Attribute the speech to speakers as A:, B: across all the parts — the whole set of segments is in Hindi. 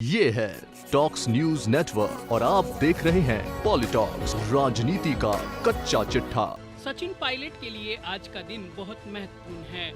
A: ये है टॉक्स न्यूज नेटवर्क और आप देख रहे हैं पॉलिटॉक्स, राजनीति का कच्चा चिट्ठा।
B: सचिन पायलट के लिए आज का दिन बहुत महत्वपूर्ण है।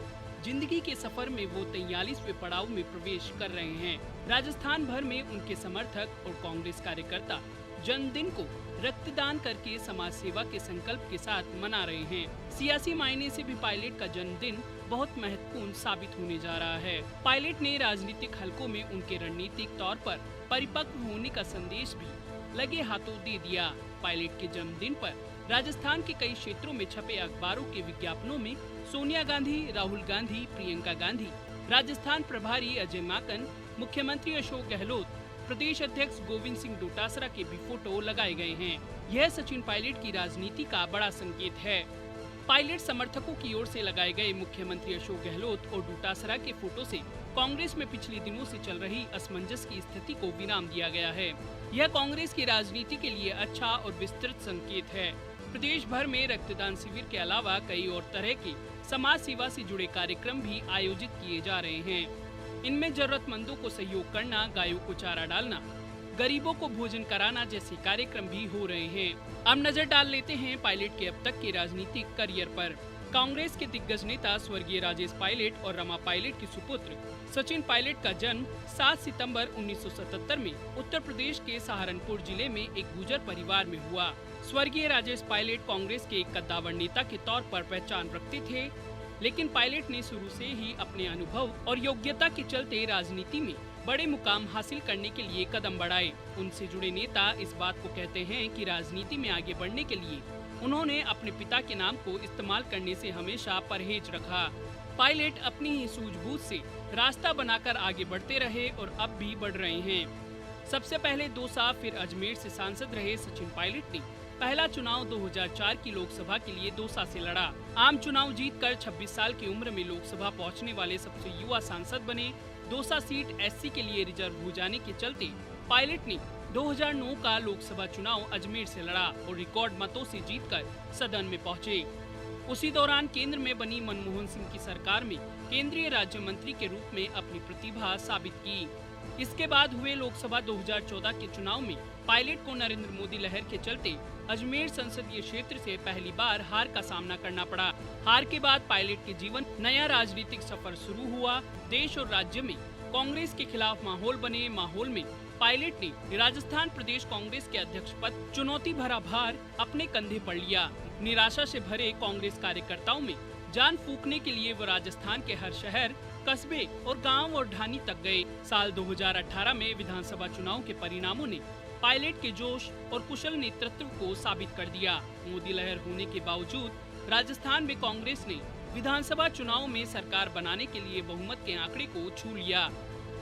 B: जिंदगी के सफर में वो 43वें पड़ाव में प्रवेश कर रहे हैं। राजस्थान भर में उनके समर्थक और कांग्रेस कार्यकर्ता जन्मदिन को रक्तदान करके समाज सेवा के संकल्प के साथ मना रहे हैं। सियासी मायने से भी पायलट का जन्मदिन बहुत महत्वपूर्ण साबित होने जा रहा है। पायलट ने राजनीतिक हलकों में उनके रणनीतिक तौर पर परिपक्व होने का संदेश भी लगे हाथों दे दिया। पायलट के जन्मदिन पर राजस्थान के कई क्षेत्रों में छपे अखबारों के विज्ञापनों में सोनिया गांधी, राहुल गांधी, प्रियंका गांधी, राजस्थान प्रभारी अजय माकन, मुख्यमंत्री अशोक गहलोत, प्रदेश अध्यक्ष गोविंद सिंह डोटासरा के भी फोटो लगाए गए हैं। यह सचिन पायलट की राजनीति का बड़ा संकेत है। पायलट समर्थकों की ओर से लगाए गए मुख्यमंत्री अशोक गहलोत और डोटासरा के फोटो से कांग्रेस में पिछले दिनों से चल रही असमंजस की स्थिति को विराम दिया गया है। यह कांग्रेस की राजनीति के लिए अच्छा और विस्तृत संकेत है। प्रदेश भर में रक्तदान शिविर के अलावा कई और तरह के समाज सेवा से जुड़े कार्यक्रम भी आयोजित किए जा रहे हैं। इनमें जरूरतमंदों को सहयोग करना, गायों को चारा डालना, गरीबों को भोजन कराना जैसे कार्यक्रम भी हो रहे हैं। अब नजर डाल लेते हैं पायलट के अब तक के राजनीतिक करियर पर। कांग्रेस के दिग्गज नेता स्वर्गीय राजेश पायलट और रमा पायलट के सुपुत्र सचिन पायलट का जन्म 7 सितंबर 1977 में उत्तर प्रदेश के सहारनपुर जिले में एक गुर्जर परिवार में हुआ। स्वर्गीय राजेश पायलट कांग्रेस के एक कद्दावर नेता के तौर पर पहचान रखते थे, लेकिन पायलट ने शुरू से ही अपने अनुभव और योग्यता के चलते राजनीति में बड़े मुकाम हासिल करने के लिए कदम बढ़ाए। उनसे जुड़े नेता इस बात को कहते हैं कि राजनीति में आगे बढ़ने के लिए उन्होंने अपने पिता के नाम को इस्तेमाल करने से हमेशा परहेज रखा। पायलट अपनी ही सूझबूझ से रास्ता बनाकर आगे बढ़ते रहे और अब भी बढ़ रहे हैं। सबसे पहले दौसा, फिर अजमेर से सांसद रहे सचिन पायलट ने पहला चुनाव 2004 की लोकसभा के लिए दौसा से लड़ा। आम चुनाव जीतकर 26 साल की उम्र में लोकसभा पहुंचने वाले सबसे युवा सांसद बने। दौसा सीट एससी के लिए रिजर्व हो जाने के चलते पायलट ने 2009 का लोकसभा चुनाव अजमेर से लड़ा और रिकॉर्ड मतों से जीतकर सदन में पहुंचे। उसी दौरान केंद्र में बनी मनमोहन सिंह की सरकार में केंद्रीय राज्य मंत्री के रूप में अपनी प्रतिभा साबित की। इसके बाद हुए लोकसभा 2014 के चुनाव में पायलट को नरेंद्र मोदी लहर के चलते अजमेर संसदीय क्षेत्र से पहली बार हार का सामना करना पड़ा। हार के बाद पायलट के जीवन नया राजनीतिक सफर शुरू हुआ। देश और राज्य में कांग्रेस के खिलाफ माहौल बने। माहौल में पायलट ने राजस्थान प्रदेश कांग्रेस के अध्यक्ष पद चुनौती भरा भार अपने कंधे पर लिया। निराशा से भरे कांग्रेस कार्यकर्ताओं में जान फूंकने के लिए वो राजस्थान के हर शहर, कस्बे और गांव और ढानी तक गए। साल 2018 में विधानसभा चुनाव के परिणामों ने पायलट के जोश और कुशल नेतृत्व को साबित कर दिया। मोदी लहर होने के बावजूद राजस्थान में कांग्रेस ने विधानसभा चुनाव में सरकार बनाने के लिए बहुमत के आंकड़े को छू लिया।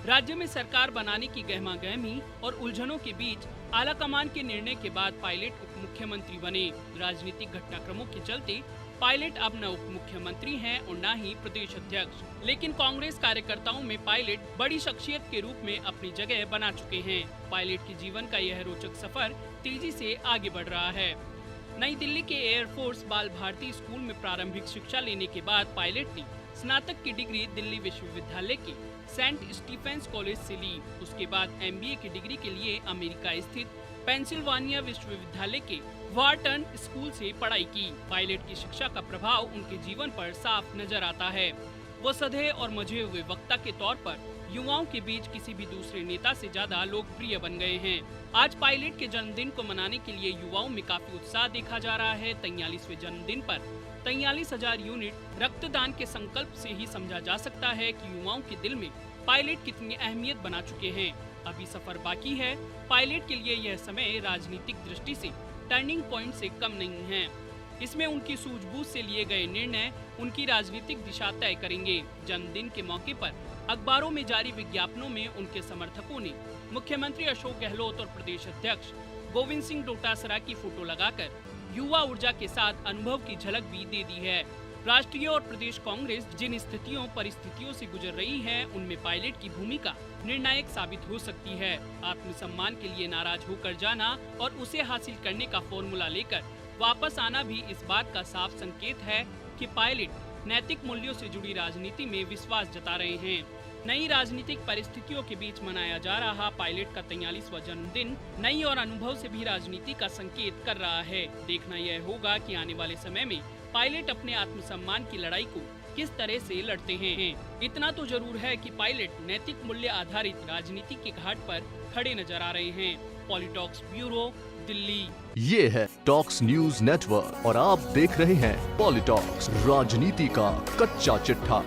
B: राज्य में सरकार बनाने की गहमागहमी और उलझनों के बीच आलाकमान के निर्णय के बाद पायलट उप मुख्यमंत्री बने। राजनीतिक घटनाक्रमों के चलते पायलट अब न उप मुख्यमंत्री हैं और न ही प्रदेश अध्यक्ष, लेकिन कांग्रेस कार्यकर्ताओं में पायलट बड़ी शख्सियत के रूप में अपनी जगह बना चुके हैं। पायलट के जीवन का यह रोचक सफर तेजी से आगे बढ़ रहा है। नई दिल्ली के एयरफोर्स बाल भारती स्कूल में प्रारंभिक शिक्षा लेने के बाद पायलट ने स्नातक की डिग्री दिल्ली विश्वविद्यालय के सेंट स्टीफेंस कॉलेज से ली। उसके बाद MBA की डिग्री के लिए अमेरिका स्थित पेंसिल्वानिया विश्वविद्यालय के वार्टन स्कूल से पढ़ाई की। पायलट की शिक्षा का प्रभाव उनके जीवन पर साफ नजर आता है। वो सधे और मजे हुए वक्ता के तौर पर युवाओं के बीच किसी भी दूसरे नेता से ज्यादा लोकप्रिय बन गए हैं। आज पायलट के जन्मदिन को मनाने के लिए युवाओं में काफी उत्साह देखा जा रहा है। 43वें जन्मदिन पर 43,000 यूनिट रक्तदान के संकल्प से ही समझा जा सकता है कि युवाओं के दिल में पायलट कितनी अहमियत बना चुके हैं। अभी सफर बाकी है। पायलट के लिए यह समय राजनीतिक दृष्टि से टर्निंग पॉइंट से कम नहीं है। इसमें उनकी सूझबूझ से लिए गए निर्णय उनकी राजनीतिक दिशा तय करेंगे। जन्मदिन के मौके पर अखबारों में जारी विज्ञापनों में उनके समर्थकों ने मुख्यमंत्री अशोक गहलोत और प्रदेश अध्यक्ष गोविंद सिंह डोटासरा की फोटो लगाकर युवा ऊर्जा के साथ अनुभव की झलक भी दे दी है। राष्ट्रीय और प्रदेश कांग्रेस जिन स्थितियों परिस्थितियों से गुजर रही है, उनमें पायलट की भूमिका निर्णायक साबित हो सकती है। आत्मसम्मान के लिए नाराज होकर जाना और उसे हासिल करने का फॉर्मूला लेकर वापस आना भी इस बात का साफ संकेत है कि पायलट नैतिक मूल्यों से जुड़ी राजनीति में विश्वास जता रहे हैं। नई राजनीतिक परिस्थितियों के बीच मनाया जा रहा पायलट का 43वां जन्मदिन नई और अनुभव से भी राजनीति का संकेत कर रहा है। देखना यह होगा कि आने वाले समय में पायलट अपने आत्मसम्मान की लड़ाई को किस तरह से लड़ते हैं। इतना तो जरूर है कि पायलट नैतिक मूल्य आधारित राजनीति के घाट पर खड़े नजर आ रहे हैं। पॉलिटॉक्स ब्यूरो, दिल्ली।
A: ये है टॉक्स न्यूज नेटवर्क और आप देख रहे हैं पॉलिटॉक्स, राजनीति का कच्चा चिट्ठा।